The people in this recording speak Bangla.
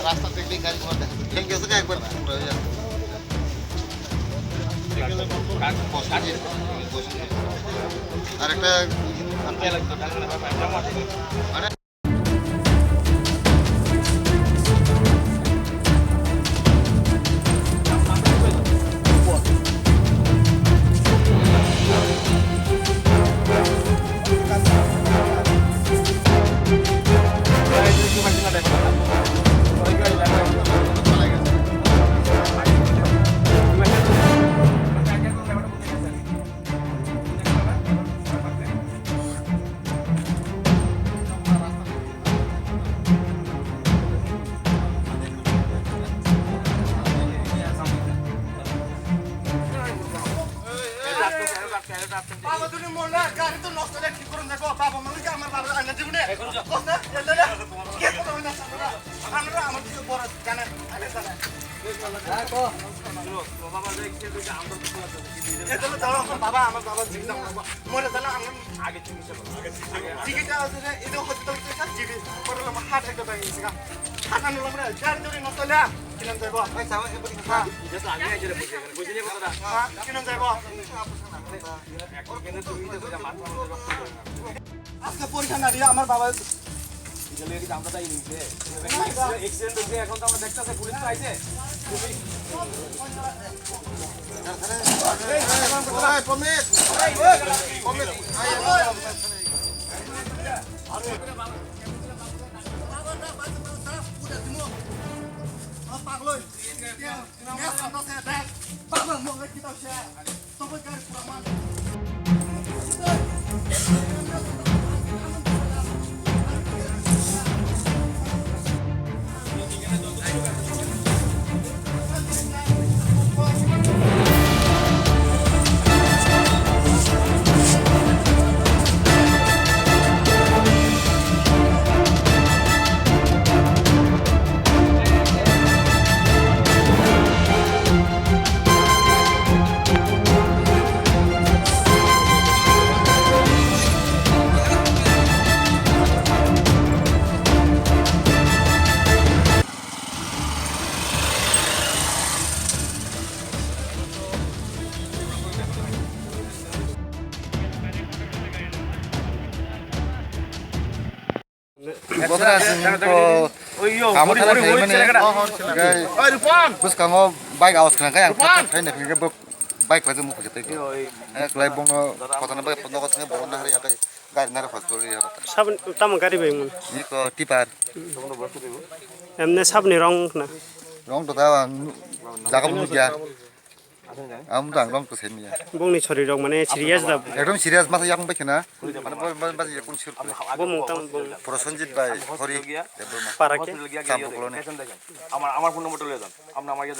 রাস্তা দেখলেই গাড়ি ভেঙে গেছে একবার আর একটা মানে বাবা তুমি মোলা গাড়ি তো নষ্ট করে ঠিক করুন দেখো বাবা মানে আমার বাবা আইনা জীবনে কষ্ট এলে কে কথা হইনা আমরা আমার কিছু বড় জানেন আরে জানেন দেখো বাবা দেখছে যে আমরা তো এটা তো দাও বাবা আমার বাবা জীবিত মরে জানা আমি আগে চিকিৎসা করব চিকিৎসা আছে এটা হসপিটাল থেকে চিকিৎসা করলাম আমার হার্ট একটা ভেঙে গেছে হাঁটা নিলাম রে গাড়ি ধরে নষ্ট হলে কিনন যাইব ভাই সামনে হ্যাঁ এটা তো আমি আইজরে বুঝিনি কথাটা হ্যাঁ কিনন যাইব আজকে পরীক্ষা না দিয়ে আমার বাবা আমরা তাই নিয়েছে এক্সিডেন্ট হয়েছে এখন তো আমরা দেখতেছি পুলিশ তো আইছে baik awas kerangka yang saya nak fikir baik pada muka kita itu. Kalau bong kota nampak penuh kotanya bong nari apa gari nari faktor dia. Sab utama gari bayang. Ini ko tipar. Emne sab ni rong na. Rong tu tahu jaga penuh dia. Am tu rong tu seni ya. Bong ni curi rong mana serius dah. Ekdom serius masa yang baik na. Mana mana yang pun sure. Bong mungtang bong. Prosenjit baik. Sorry. Para ke? Sampai kalau ni. আমার ফোন নম্বরটা লিয়ে যান আমরা আমাকে